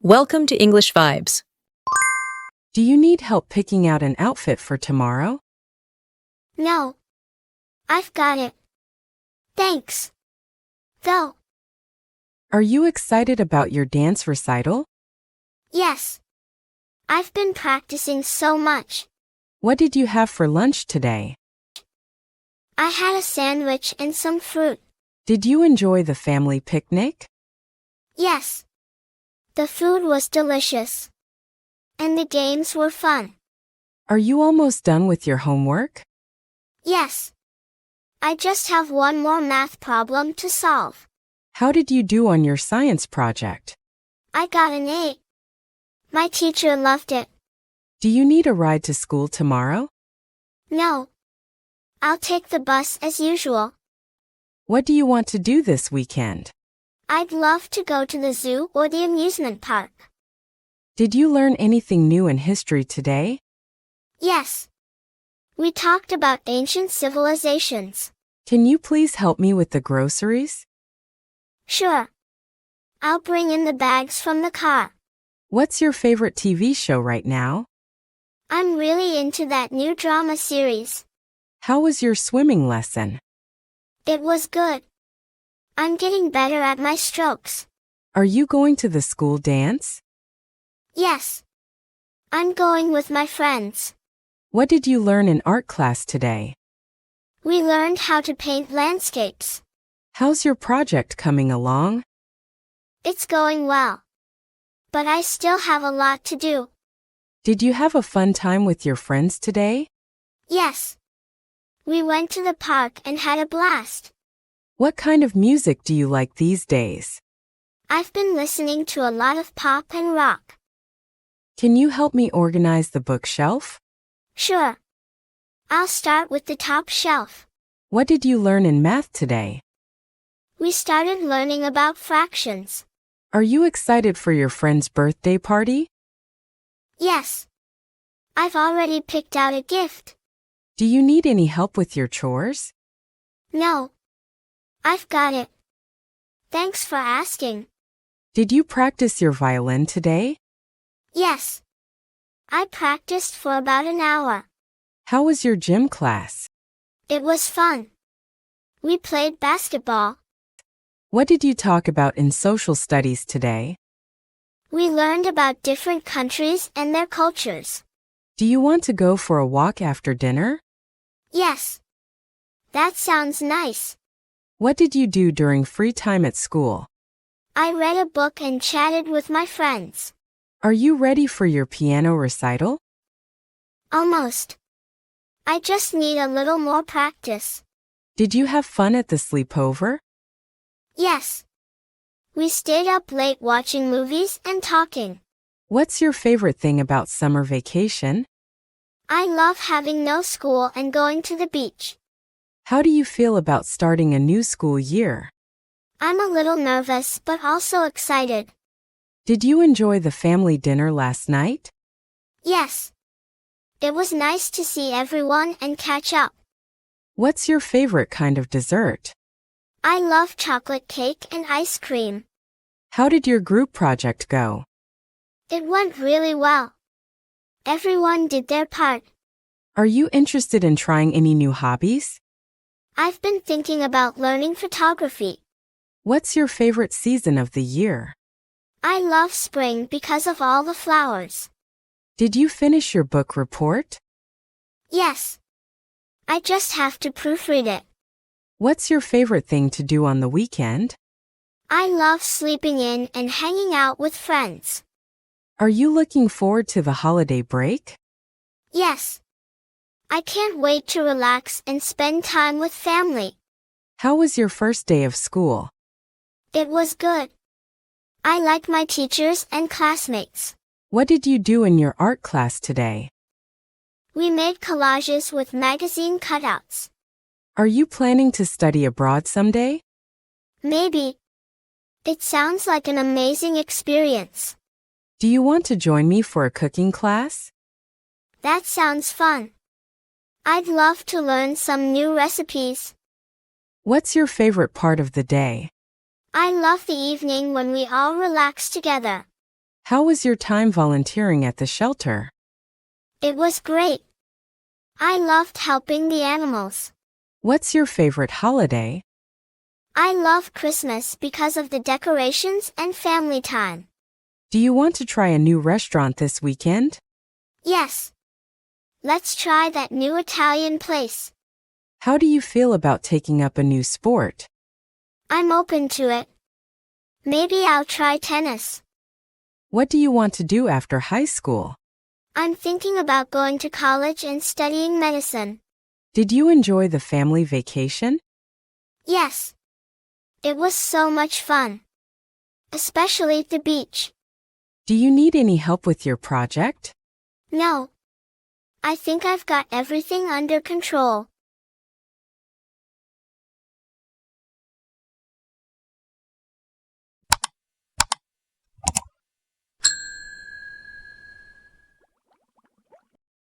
Welcome to English Vibes. Do you need help picking out an outfit for tomorrow? No. I've got it. Thanks. Go. Are you excited about your dance recital? Yes. I've been practicing so much. What did you have for lunch today? I had a sandwich and some fruit. Did you enjoy the family picnic? Yes. The food was delicious. And the games were fun. Are you almost done with your homework? Yes. I just have one more math problem to solve. How did you do on your science project? I got an 8. My teacher loved it. Do you need a ride to school tomorrow? No. I'll take the bus as usual. What do you want to do this weekend? I'd love to go to the zoo or the amusement park. Did you learn anything new in history today? Yes. We talked about ancient civilizations. Can you please help me with the groceries? Sure. I'll bring in the bags from the car. What's your favorite TV show right now? I'm really into that new drama series. How was your swimming lesson? It was good. I'm getting better at my strokes. Are you going to the school dance? Yes. I'm going with my friends. What did you learn in art class today? We learned how to paint landscapes. How's your project coming along? It's going well. But I still have a lot to do. Did you have a fun time with your friends today? Yes. We went to the park and had a blast. What kind of music do you like these days? I've been listening to a lot of pop and rock. Can you help me organize the bookshelf? Sure. I'll start with the top shelf. What did you learn in math today? We started learning about fractions. Are you excited for your friend's birthday party? Yes. I've already picked out a gift. Do you need any help with your chores? No. I've got it. Thanks for asking. Did you practice your violin today? Yes. I practiced for about an hour. How was your gym class? It was fun. We played basketball. What did you talk about in social studies today? We learned about different countries and their cultures. Do you want to go for a walk after dinner? Yes. That sounds nice. What did you do during free time at school? I read a book and chatted with my friends. Are you ready for your piano recital? Almost. I just need a little more practice. Did you have fun at the sleepover? Yes. We stayed up late watching movies and talking. What's your favorite thing about summer vacation? I love having no school and going to the beach. How do you feel about starting a new school year? I'm a little nervous but also excited. Did you enjoy the family dinner last night? Yes. It was nice to see everyone and catch up. What's your favorite kind of dessert? I love chocolate cake and ice cream. How did your group project go? It went really well. Everyone did their part. Are you interested in trying any new hobbies? I've been thinking about learning photography. What's your favorite season of the year? I love spring because of all the flowers. Did you finish your book report? Yes. I just have to proofread it. What's your favorite thing to do on the weekend? I love sleeping in and hanging out with friends. Are you looking forward to the holiday break? Yes. I can't wait to relax and spend time with family. How was your first day of school? It was good. I like my teachers and classmates. What did you do in your art class today? We made collages with magazine cutouts. Are you planning to study abroad someday? Maybe. It sounds like an amazing experience. Do you want to join me for a cooking class? That sounds fun. I'd love to learn some new recipes. What's your favorite part of the day? I love the evening when we all relax together. How was your time volunteering at the shelter? It was great. I loved helping the animals. What's your favorite holiday? I love Christmas because of the decorations and family time. Do you want to try a new restaurant this weekend? Yes. Let's try that new Italian place. How do you feel about taking up a new sport? I'm open to it. Maybe I'll try tennis. What do you want to do after high school? I'm thinking about going to college and studying medicine. Did you enjoy the family vacation? Yes. It was so much fun. Especially at the beach. Do you need any help with your project? No. I think I've got everything under control.